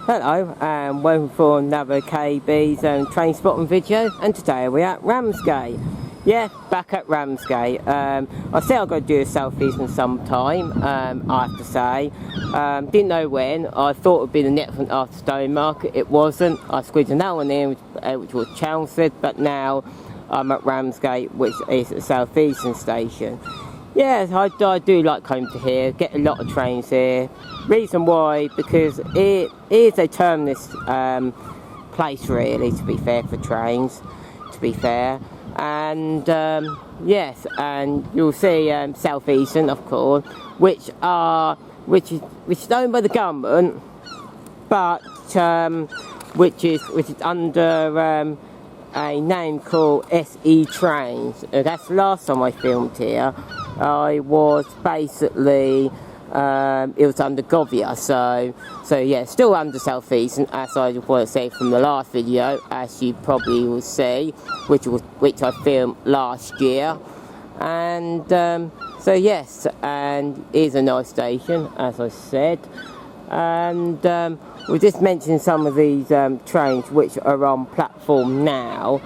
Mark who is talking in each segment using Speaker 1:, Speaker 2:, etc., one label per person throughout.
Speaker 1: Hello and welcome for another KB's Trainspotting video, and today we're at Ramsgate. Yeah, back at Ramsgate. I said I've got to do a Southeastern sometime, I have to say. Didn't know when. I thought it would be the next one after Stowmarket. It wasn't. I squeezed another one in, which was Chelmsford, but now I'm at Ramsgate, which is a Southeastern station. Yeah, I do like coming to here, get a lot of trains here. Reason why, because it is a terminus place really, to be fair, for trains, to be fair. And yes, and you'll see Southeastern, of course, which is owned by the government, but which is under a name called SE Trains. That's the last time I filmed here. I was basically, it was under Govia, so yeah, still under Southeastern, as I want to say from the last video, as you probably will see, which I filmed last year. And so yes, and it is a nice station, as I said. And we just mentioned some of these trains which are on platform now.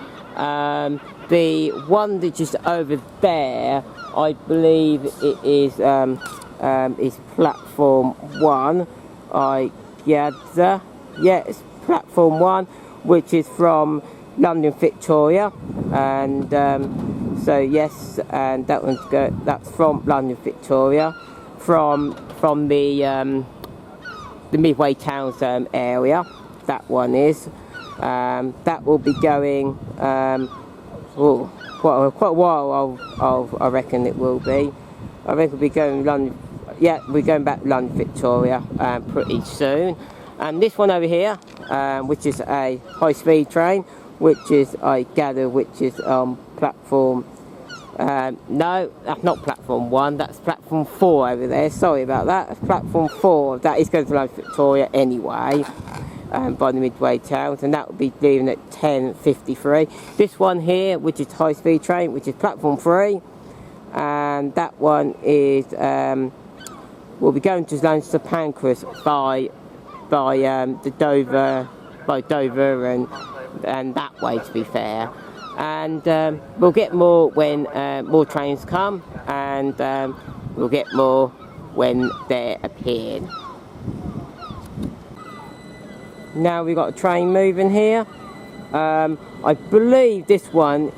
Speaker 1: The one that's just over there, I believe it is platform 1, I gather. Yeah, it's platform 1, which is from London Victoria, and so yes, and that's from London Victoria, from the Midway Towns area. That one is. That will be going quite a while. I reckon it will be. I reckon we'll be going London. Yeah, we're going back to London Victoria pretty soon. And this one over here, which is a high-speed train, which is, I gather, which is platform. No, that's not platform 1. That's platform 4 over there. Sorry about that. That's platform 4. That is going to London Victoria anyway. By the Midway Towns, and that will be leaving at 10:53. This one here, which is high-speed train, which is platform 3, and that one is will be going to London St Pancras by the Dover, and that way, to be fair. And we'll get more when more trains come, and we'll get more when they're appeared. Now we've got a train moving here. I believe this one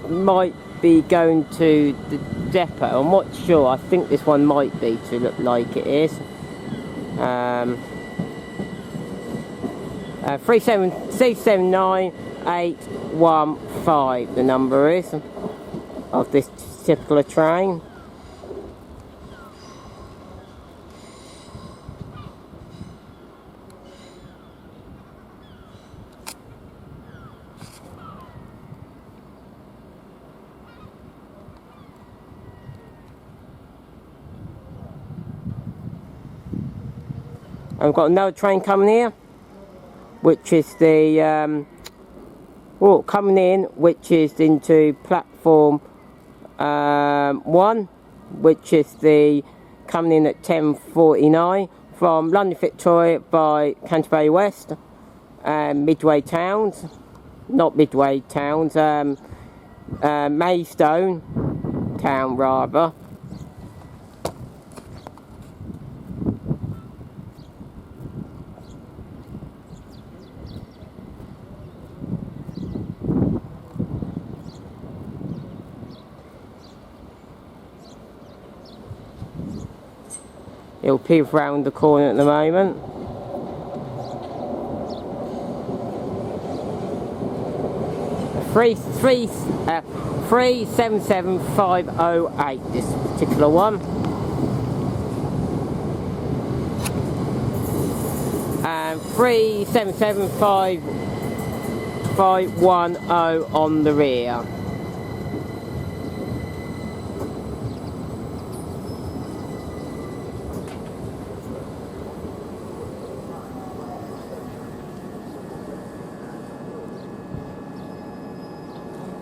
Speaker 1: might be going to the depot. I'm not sure. I think this one might be, to look like it is. 379-815 the number is of this particular train. I've got another train coming here, which is the coming in, which is into platform 1, which is the coming in at 10:49 from London Victoria by Canterbury West, Midway Towns, not Midway Towns, Maidstone Town rather. It'll peep round the corner at the moment. Three 77508, this particular one. And 377510 on the rear.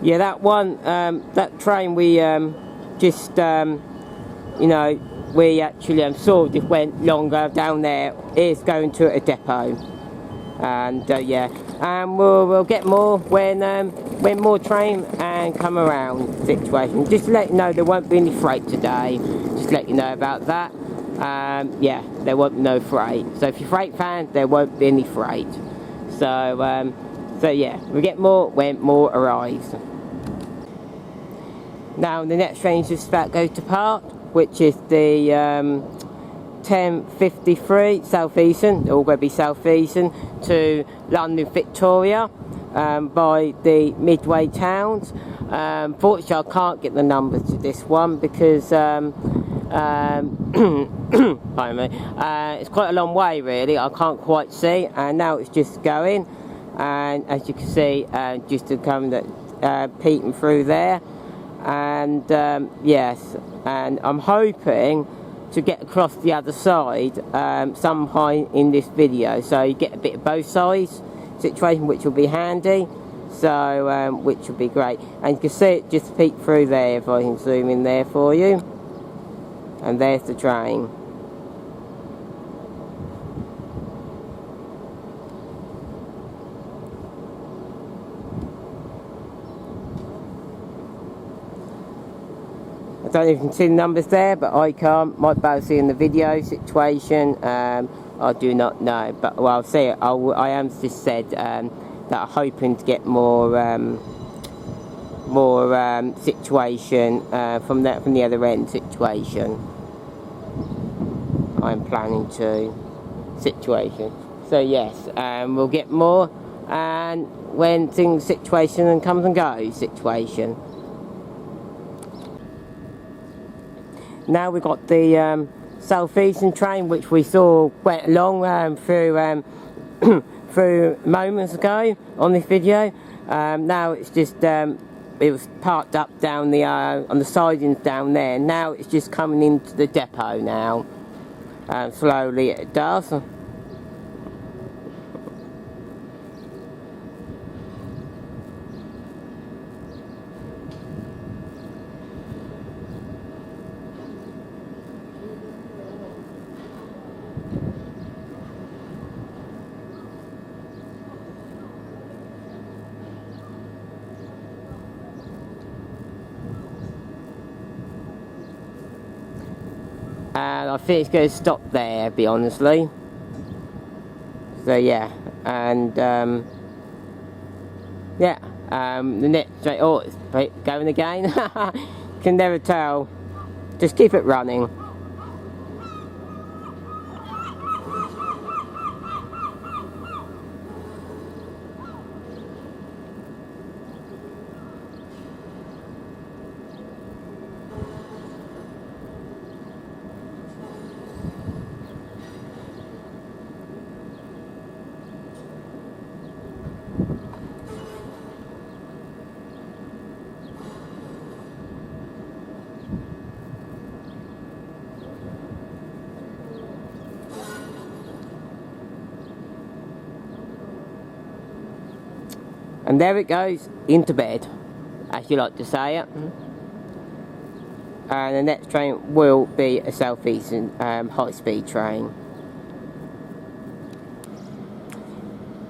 Speaker 1: Yeah, that one, that train we just you know, we actually sort of just went longer down there. It's going to a depot, and yeah, and we'll get more when more train and come around situation. Just to let you know, there won't be any freight today. Just to let you know about that. Yeah, there won't be no freight. So if you're a freight fan, there won't be any freight. So so yeah, we get more when more arrives. Now the next train is just about to go to part, which is the 10:53 Southeastern, all going to be Southeastern, to London Victoria by the Midway towns. Fortunately, I can't get the numbers to this one because pardon me, it's quite a long way really. I can't quite see, and now it's just going, and as you can see, just to come peeking through there. And yes, and I'm hoping to get across the other side some point in this video, so you get a bit of both sides situation, which will be handy. So which will be great, and you can see it just peek through there if I can zoom in there for you. And there's the train. I don't know if you can see the numbers there, but I can't. Might be able to see in the video situation. I do not know, but well, I'll say it. I am just said that I'm hoping to get more situation from the other end situation. I'm planning to situation. So yes, we'll get more, and when things situation and comes and goes situation. Now we've got the Southeastern train, which we saw went along through through moments ago on this video. Now it's just it was parked up down the on the sidings down there. Now it's just coming into the depot now. Slowly it does. And I think it's going to stop there, be honestly. So yeah, and yeah, the next train, oh, it's going again. Can never tell. Just keep it running. And there it goes, into bed, as you like to say it. And the next train will be a Southeastern high-speed train.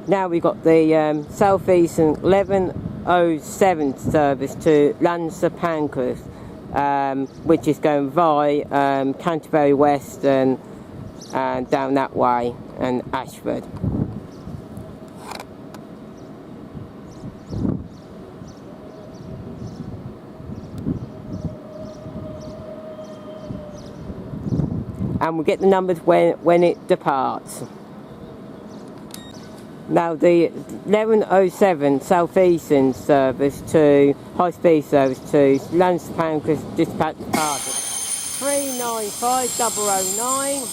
Speaker 1: Now we've got the Southeastern 11:07 service to London St Pancras, which is going via Canterbury West and down that way, and Ashford. And we'll get the numbers when it departs. Now the 11:07 Southeastern service to high-speed service to London St Pancras just about departed. 395009.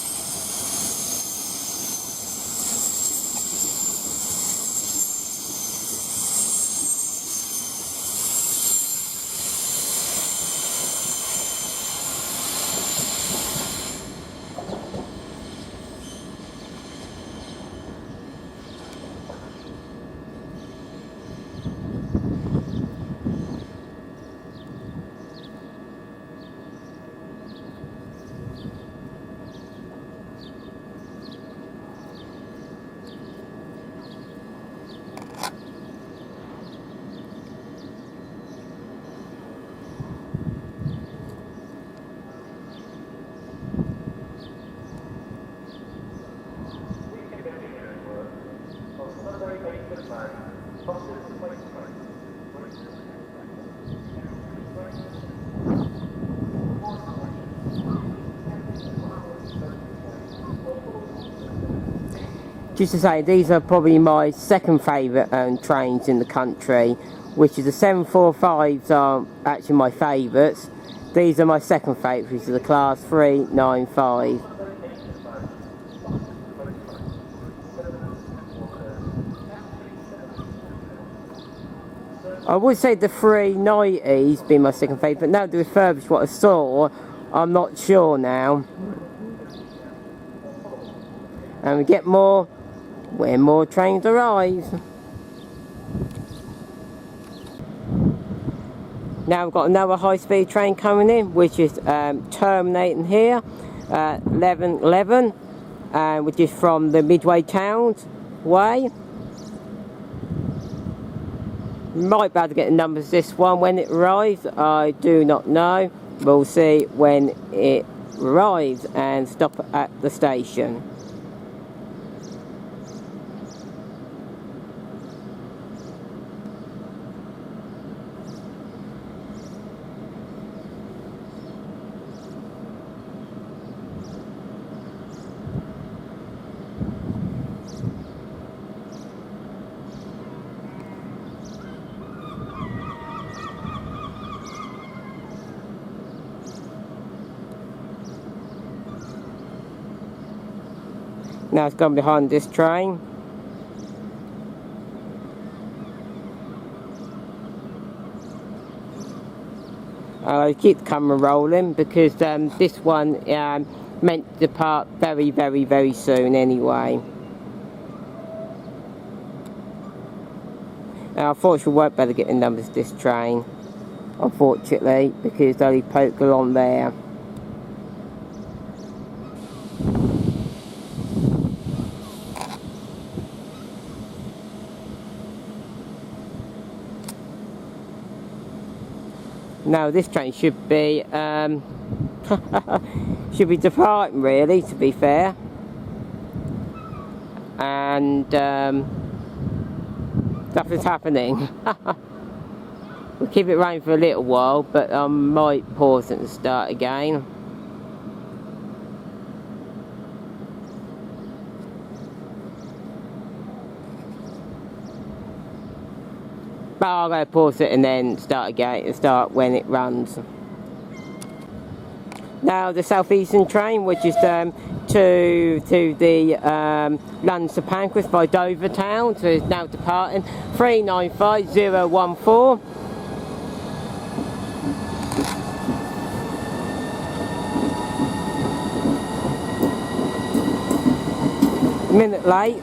Speaker 1: just to say, these are probably my second favourite trains in the country, which is the 745s are actually my favourites. These are my second favourites, which is the Class 395. I would say the 390s be my second favourite, but now the refurbished what I saw, I'm not sure now. And we get more when more trains arrive. Now we've got another high-speed train coming in, which is terminating here at 11:11, which is from the Midway Towns way. Might be able to get the numbers this one when it arrives, I do not know. We'll see when it arrives and stop at the station. Now it's gone behind this train. I keep the camera rolling because this one meant to depart very, very, very soon anyway. Now, unfortunately, we won't be able to get the numbers of this train, unfortunately, because they only poke along there. Now this train should be departing, really, to be fair, and nothing's happening. We'll keep it running for a little while, but I might pause it and start again. But I'm going to pause it and then start again and start when it runs. Now the Southeastern train, which is to the London St Pancras by Dover Town, so it's now departing 395014. A minute late.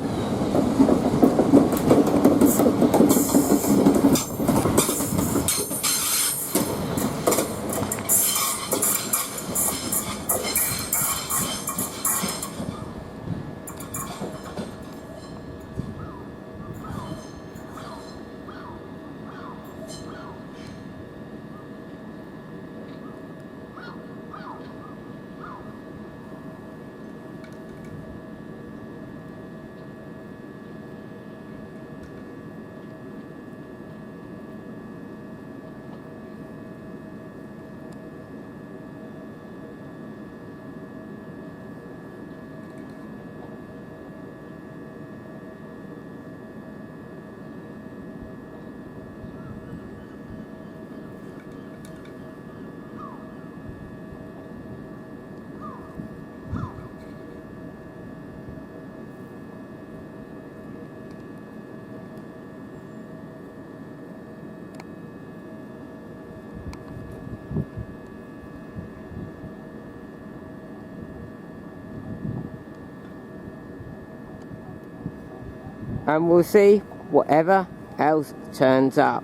Speaker 1: And we'll see whatever else turns up.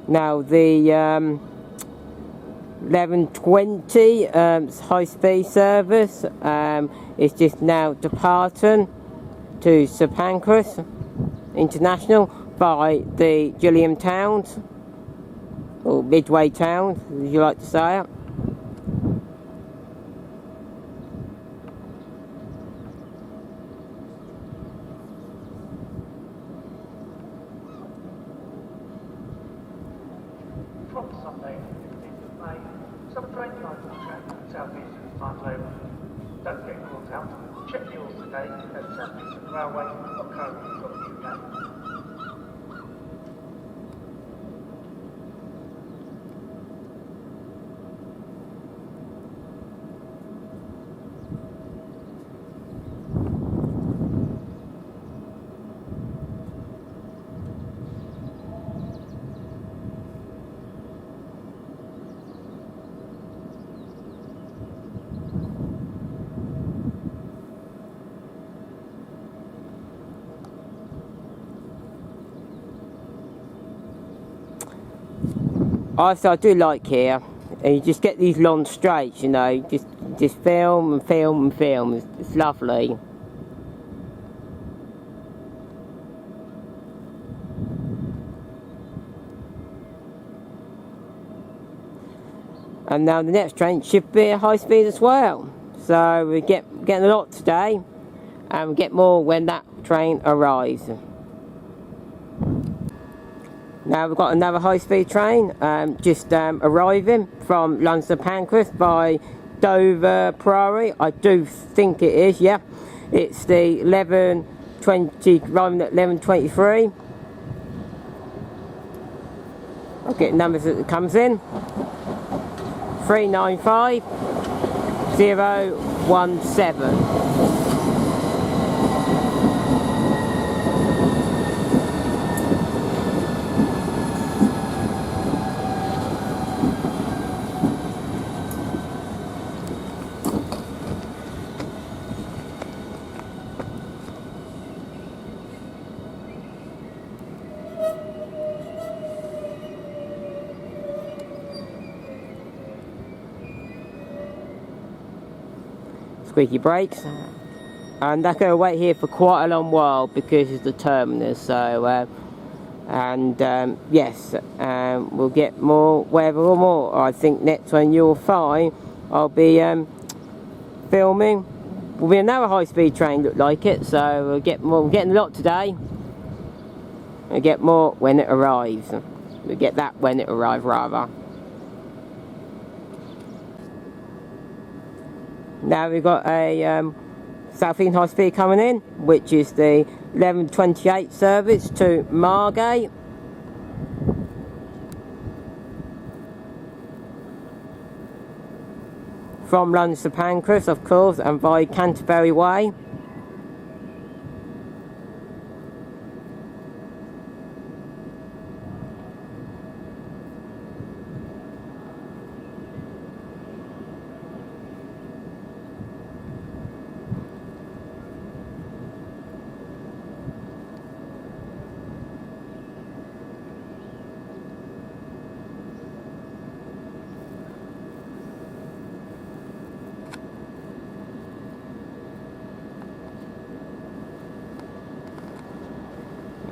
Speaker 1: Now the 11:20 high-speed service is just now departing to St Pancras International by the Gillingham Towns, or Midway Towns, as you like to say it.
Speaker 2: From Sunday, 15th of May, some train lines will track Southeastern timetable. Don't get caught out. Check yours today at southeasternrailway.co.uk.
Speaker 1: I do like here, and you just get these long straights, you know, just film and film and film. It's lovely. And now the next train should be a high speed as well. So we're getting a lot today, and we'll get more when that train arrives. Now we've got another high-speed train just arriving from London Pancras by Dover Priory. I do think it is, yeah. It's the 11:20, arriving at 11:23. I'll get numbers as it comes in. 395017. Squeaky brakes, and they're going to wait here for quite a long while because it's the terminus. So yes, we'll get more weather or more. I think next one you'll find I'll be filming will be another high-speed train, look like it. So we'll get more. We're getting a lot today. We'll get more when it arrives. We'll get that when it arrives, rather. Now we've got a Southeastern high speed coming in, which is the 11:28 service to Margate. From London to Pancras, of course, and by Canterbury Way.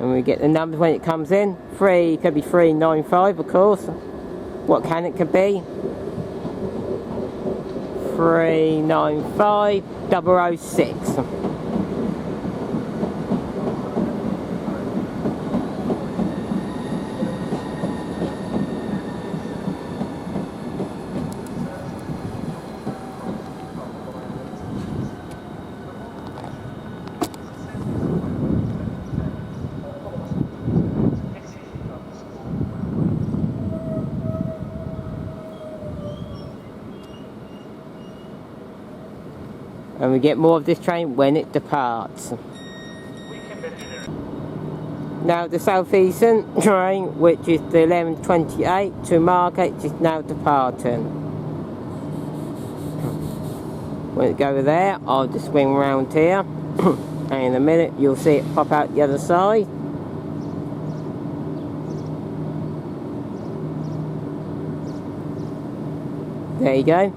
Speaker 1: And we get the numbers when it comes in. 3 could be 395, of course. What can it could be? 395006. And we get more of this train when it departs. Now the Southeastern train, which is the 11:28 to Margate, is now departing. When it goes there, I'll just swing around here, and in a minute you'll see it pop out the other side. There you go.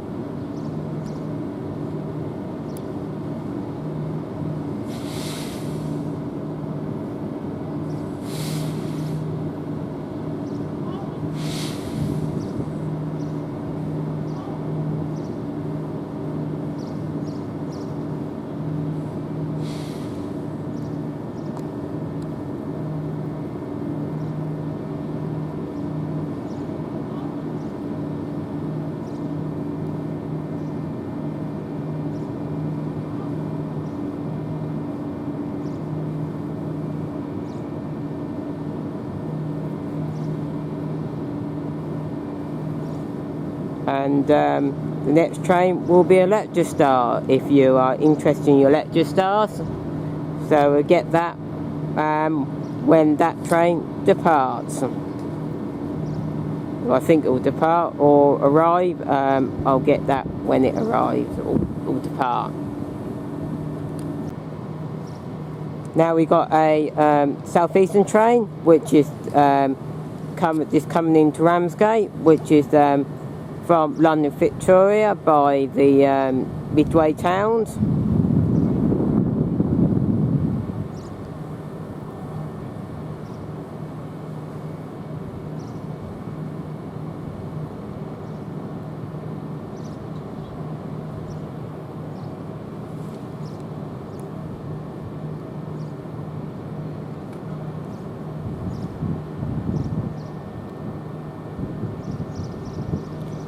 Speaker 1: and the next train will be Electrostar if you are interested in your Electrostars. So we'll get that when that train departs. I think it will depart or arrive. I'll get that when it arrives or depart. Now we got a Southeastern train which is just coming into Ramsgate, which is from London Victoria by the Midday towns.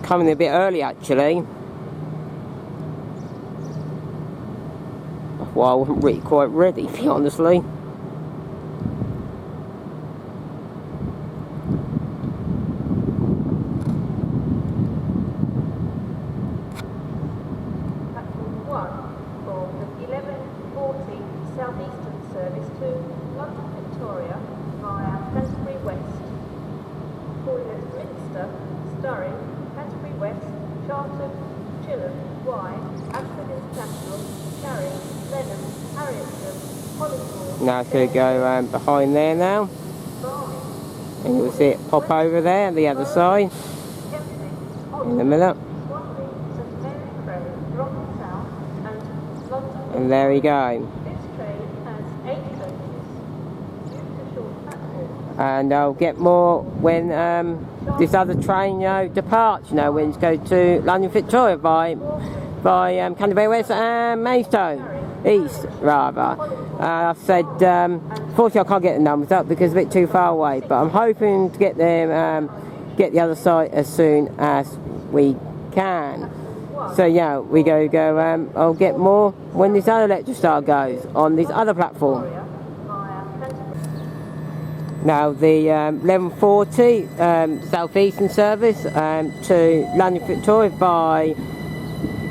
Speaker 1: Coming a bit early actually. Well, I wasn't really quite ready, honestly.
Speaker 3: Platform 1 for the 11:40 Southeastern service to London Victoria via Canterbury West. Calling at Minster, Surrey, Canterbury West, Charlton, Chilham, Wye, Ashford International, Charing, Lenham, Harrietsham, Hollingbourne.
Speaker 1: Now it's going to go behind there now. And you'll see it pop over there, the other side. In a minute. And there we go.
Speaker 3: This train has 8 coaches. Due to short platform.
Speaker 1: And I'll get more when this other train, departs. When it goes to London Victoria by Canterbury West and Maidstone East, rather. I said, fortunately I can't get the numbers up because it's a bit too far away, but I'm hoping to get them, get the other side as soon as we can. So yeah, we go. I'll get more when this other Electrostar goes on this other platform. Now the 11:40 Southeastern service to London Victoria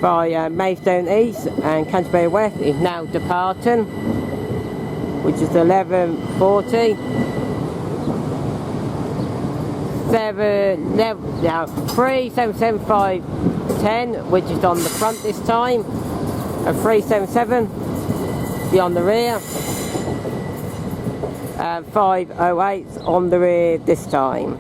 Speaker 1: by Maidstone East and Canterbury West is now departing, which is 11:40. 377.510, which is on the front this time, and 377 be on the rear. 508 on the rear this time.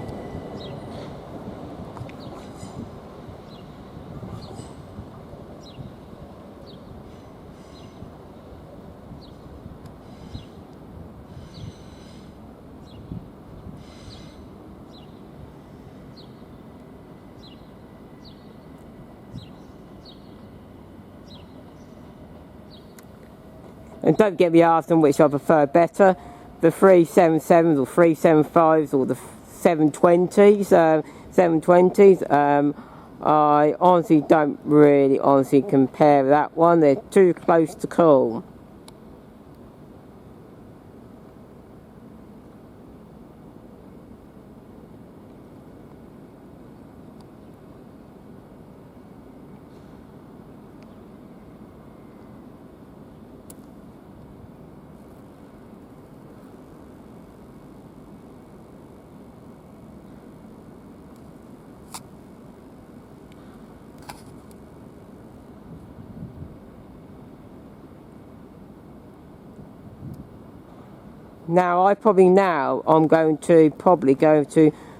Speaker 1: And don't get me asking which I prefer better, the 377s or 375s or the 720s. 720s. I honestly don't really compare that one. They're too close to call. Now I'm going to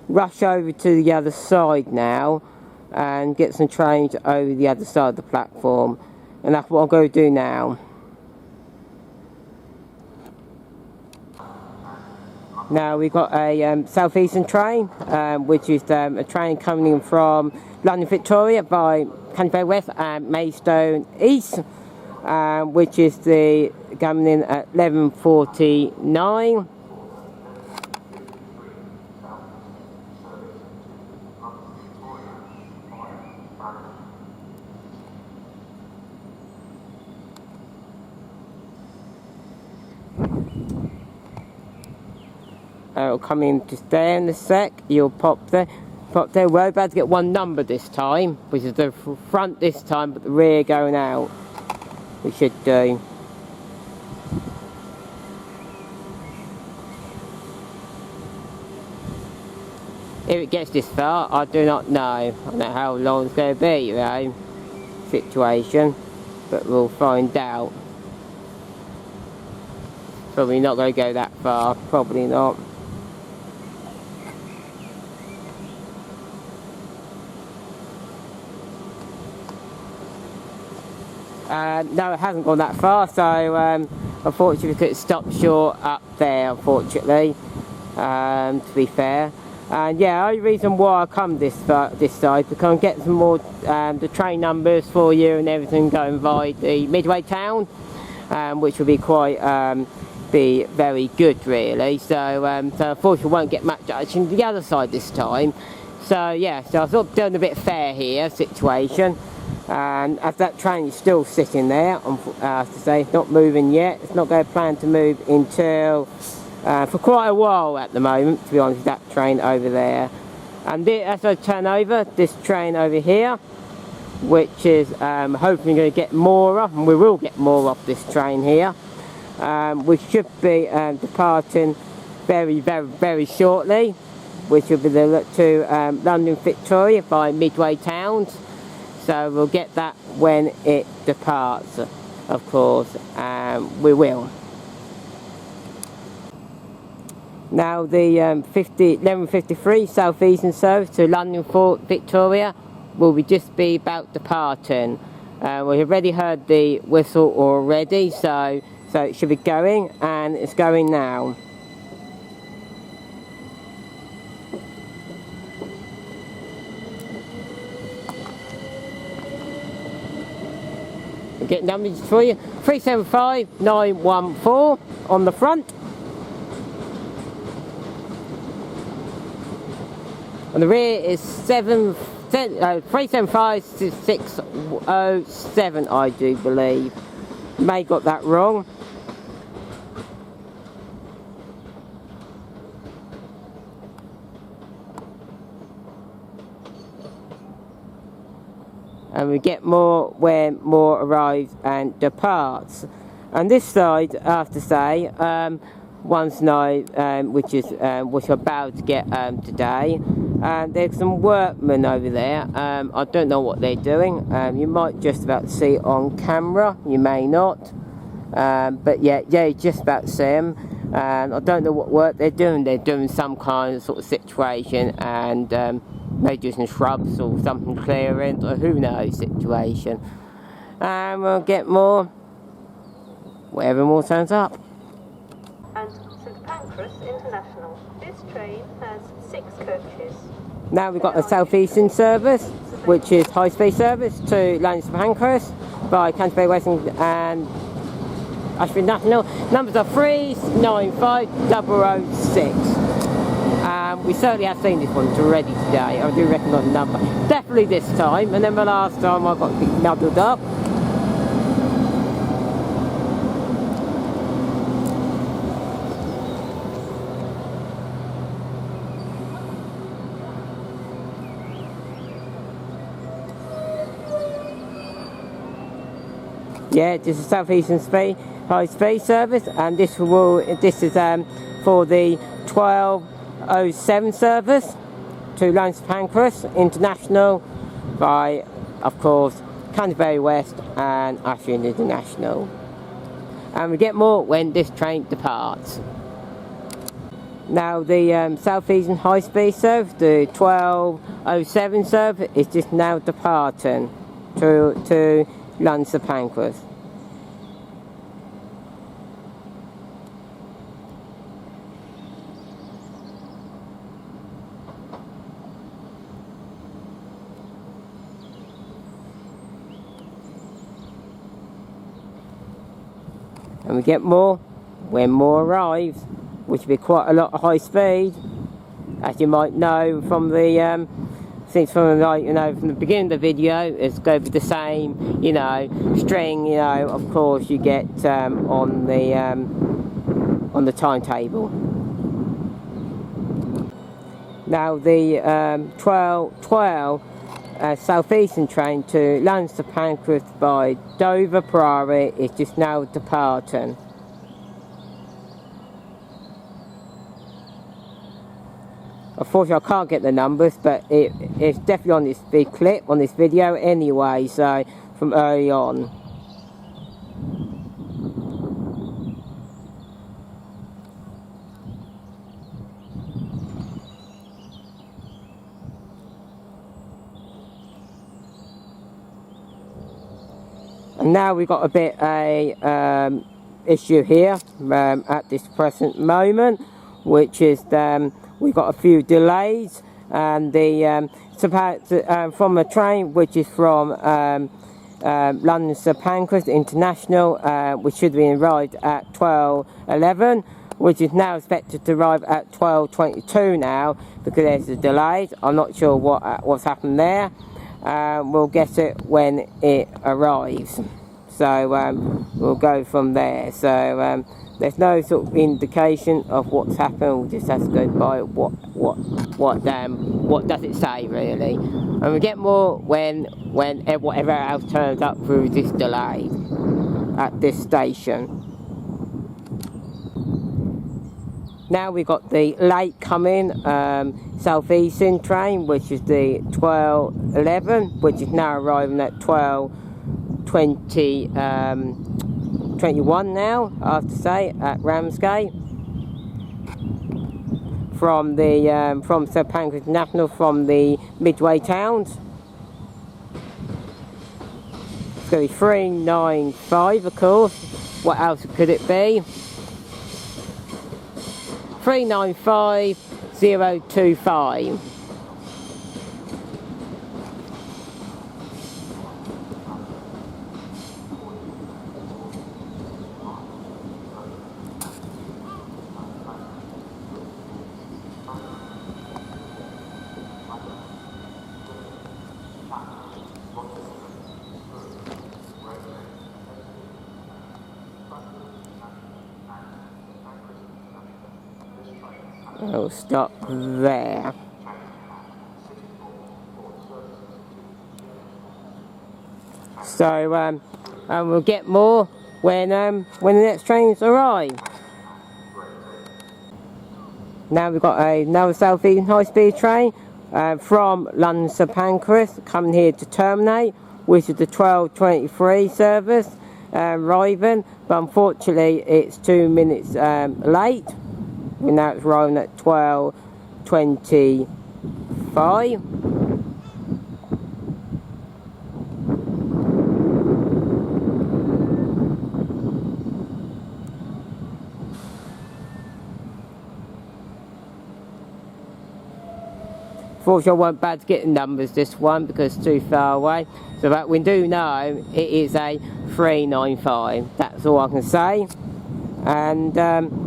Speaker 1: rush over to the other side now and get some trains over the other side of the platform, and that's what I'm going to do now. Now we've got a Southeastern train, which is a train coming in from London Victoria by Canterbury West and Maidstone East, which is coming in at 11:49. It'll come in just there in a sec. You'll pop there. But we're about to get one number this time, which is the front this time, but the rear going out. We should do. If it gets this far, I do not know. I don't know how long it's going to be, you know, situation, but we'll find out. Probably not going to go that far, probably not. No, it hasn't gone that far, so unfortunately we could stop short up there, unfortunately, to be fair. And yeah, the only reason why I come this side, because I can get some more the train numbers for you and everything going via the Midway town, which will be quite be very good really. So unfortunately we won't get much action the other side this time. So yeah, so I was sort of doing a bit fair here situation. And as that train is still sitting there, I have to say, it's not moving yet. It's not going to plan to move until for quite a while at the moment, to be honest, that train over there. And as I turn over, this train over here, which is hopefully going to get more off, and we will get more off this train here. We should be departing very shortly, which will be to London Victoria by Midway towns. So we'll get that when it departs, of course, we will. Now the 11:53 Southeastern service to London Victoria will just be about departing. We've already heard the whistle already, so it should be going, and it's going now. Get numbers for you, 375914 on the front. On the rear is 375607, I do believe. May got that wrong. And we get more when more arrives and departs. And this side, I have to say, once night, which we're about to get today, there's some workmen over there. I don't know what they're doing. You might just about see it on camera, you may not, but yeah, just about see them. And I don't know what work they're doing. They're doing some kind of sort of situation, and maybe some shrubs or something clearance, or who knows situation. And we'll get more wherever more turns up.
Speaker 3: And St Pancras International. This train has 6 coaches.
Speaker 1: Now we've got the Southeastern service, which is high-speed service to London St Pancras by Canterbury West and Ashford National. Numbers are 395006. We certainly have seen this one already today. I do recognise the number. Definitely this time, and then the last time I got muddled up. Yeah, this is Southeastern high speed service, and this is for the 1207 service to London St Pancras International by, of course, Canterbury West and Ashford International. And we get more when this train departs. Now the Southeastern high speed service, the 1207 service, is just now departing to London St Pancras. And we get more when more arrives, which will be quite a lot of high speed, as you might know from the from the beginning of the video. It's going to be the same, string, of course you get on the timetable. Now the 12 Southeastern train to London to Pancras by Dover Priory is just now departing. Unfortunately, I can't get the numbers, but it's definitely on this big clip, on this video anyway, so from early on. And now we've got a bit issue here at this present moment, which is we've got a few delays, and the from a train which is from London St Pancras International, which should be arrived at 12:11, which is now expected to arrive at 12:22 now because there's a delay. I'm not sure what's happened there. We'll get it when it arrives, so we'll go from there. So there's no sort of indication of what's happened. We'll just have to go by what does it say really, and we'll get more when whatever else turns up through this delay at this station. Now we've got the late coming Southeastern train, which is the 12:11, which is now arriving at 12:21 now, I have to say, at Ramsgate. From the from St Pancras International, from the Midway towns. It's going to be 395, of course. What else could it be? 395025. I'll stop there. So and we'll get more when the next trains arrive. Now we've got another Southeastern high-speed train from London St Pancras coming here to terminate, which is the 12:23 service arriving, but unfortunately it's 2 minutes late. And now it's arriving at 12:25. Fortunately, I wasn't bad to get the numbers this one because it's too far away. So that we do know it is a 395. That's all I can say. And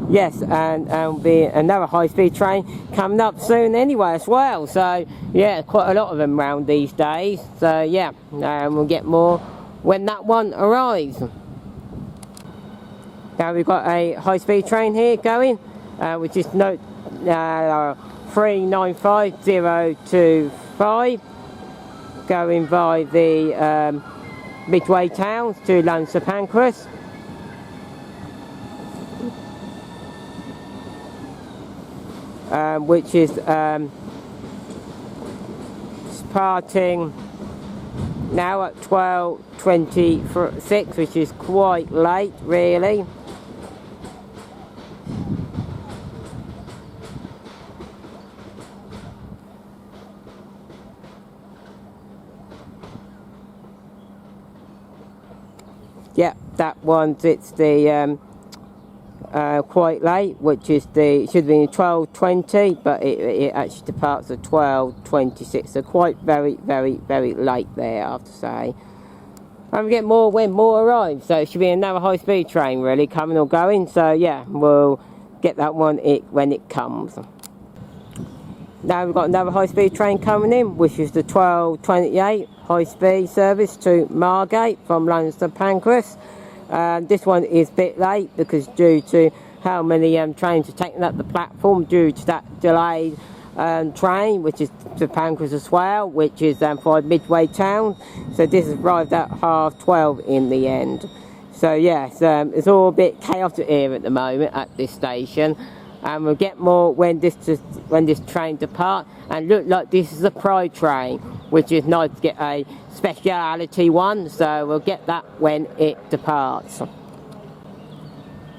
Speaker 1: yes, and there'll be another high-speed train coming up soon anyway as well. So yeah, quite a lot of them around these days. So yeah, we'll get more when that one arrives. Now we've got a high-speed train here going, which is 395025, going by the Midway towns to London St Pancras. Which is departing now at 12:26, which is quite late really. Yeah, that one's, it's the quite late, which is it should be 12:20, but it actually departs at 12:26, so quite very late there, I have to say. And we get more when more arrives, so it should be another high-speed train really coming or going. So yeah, we'll get that one when it comes. Now we've got another high-speed train coming in, which is the 12:28 high-speed service to Margate from London to Pancras. This one is a bit late because due to how many trains are taking up the platform due to that delayed train, which is to Pancras as well, which is for Midway town. So this has arrived at 12:30 in the end. So yes, it's all a bit chaotic here at the moment at this station, and we'll get more when this train departs. And look, like this is a Pride train, which is nice to get a speciality one. So we'll get that when it departs.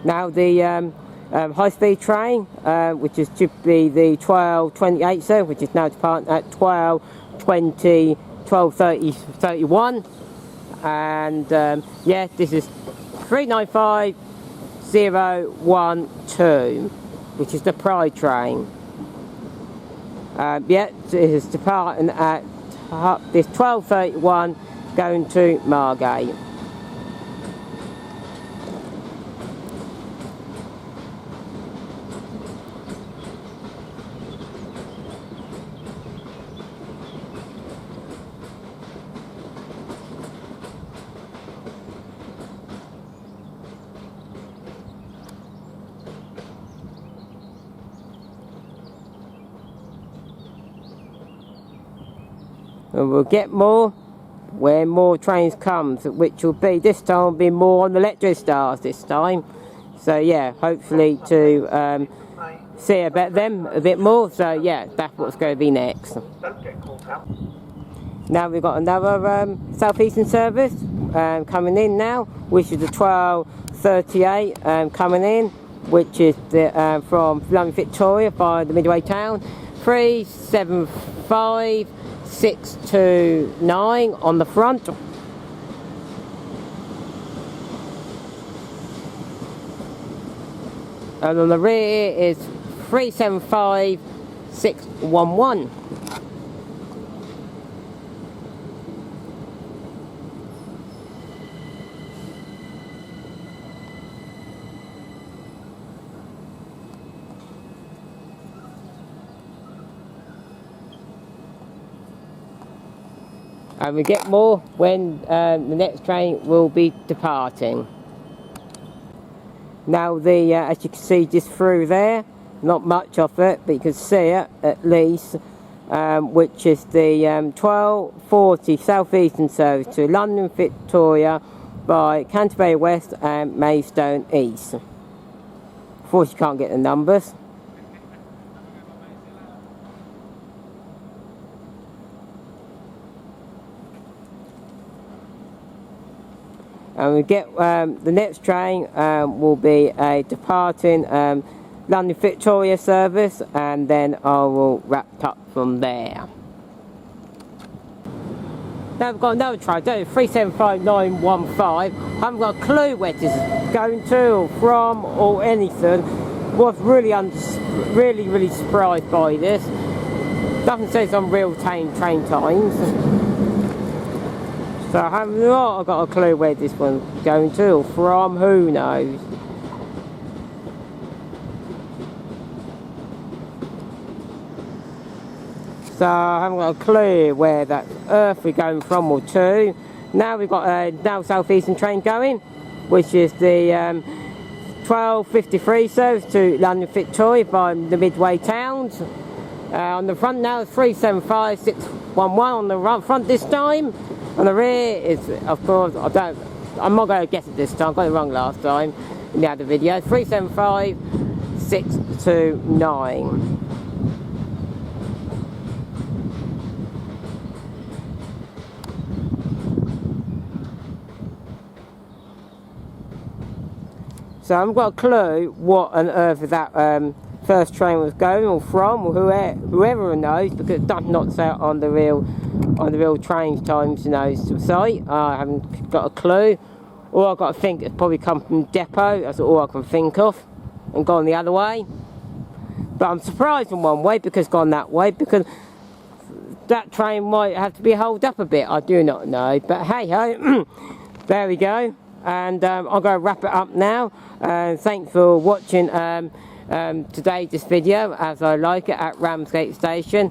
Speaker 1: Now the high-speed train, which is typically the 12:28, so which is now departing at 12:20, 12:30, 31, and yeah, this is 395012, which is the Pride train. Yeah, it is departing at this 12:31, going to Margate. And we'll get more when more trains comes, which will be, this time will be more on the electric stars this time. So yeah, hopefully to see about them a bit more. So yeah, that's what's going to be next.
Speaker 2: Don't get caught out.
Speaker 1: Now we've got another Southeastern service coming in now, which is the 12:38 coming in, which is the, from London Victoria by the Midway town. 375629 on the front. And on the rear is 375611. And we get more when the next train will be departing. Now the as you can see just through there, not much of it, but you can see it at least, which is the 12:40 Southeastern service to London Victoria by Canterbury West and Maidstone East. Of course you can't get the numbers. And we get the next train will be a departing London Victoria service, and then I will wrap up from there. Now we've got another train, 375915. I haven't got a clue where this is going to or from or anything. Was really really surprised by this. Doesn't say it's on real train times. So I have not got a clue where this one's going to or from, who knows. So I haven't got a clue where that earth we're going from or to. Now we've got a now Southeastern train going, which is the 12:53 service to London Victoria by the Midway towns. On the front now, 375611 on the front this time. On the rear is, of course, I'm not going to guess it this time, I got it wrong last time in the other video, 375629. So I haven't got a clue what on earth that first train was going or from, or whoever knows, because it does not say it on the real train times, you know, site. I haven't got a clue. All I've got to think it's probably come from depot. That's all I can think of, and gone the other way. But I'm surprised in one way because it's gone that way, because that train might have to be held up a bit. I do not know, but hey ho, there we go. And I'm going to wrap it up now. Thanks for watching today, this video, as I like it, at Ramsgate Station.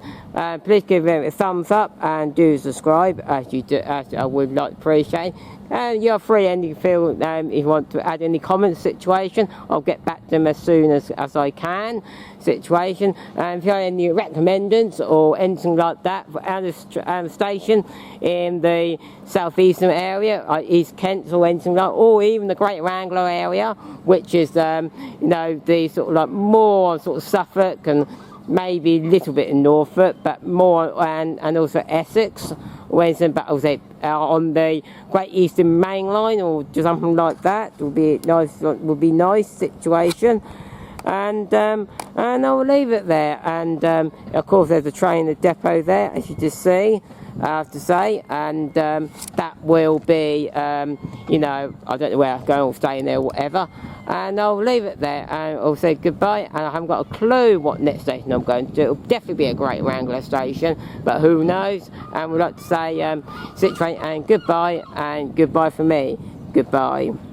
Speaker 1: Please give it a thumbs up and do subscribe, as you do, as I would like to appreciate. And you're free, and you feel if you want to add any comments situation, I'll get back to them as soon as I can. Situation, and if you have any recommendtions or anything like that for our station in the southeastern area, East Kent or anything like, or even the Greater Anglia area, which is you know, the sort of like more sort of Suffolk and maybe a little bit in Norfolk, but more and also Essex, or anything, but on the Great Eastern Main Line or something like that would be nice. Would be nice situation. And I'll leave it there. And of course, there's a train at the depot there, as you just see. I have to say, and that will be, you know, I don't know where I'm going or staying there or whatever. And I'll leave it there, and I'll say goodbye. And I haven't got a clue what next station I'm going to do. It'll definitely be a Great Anglia station, but who knows? And we'd like to say sit train and goodbye from me. Goodbye.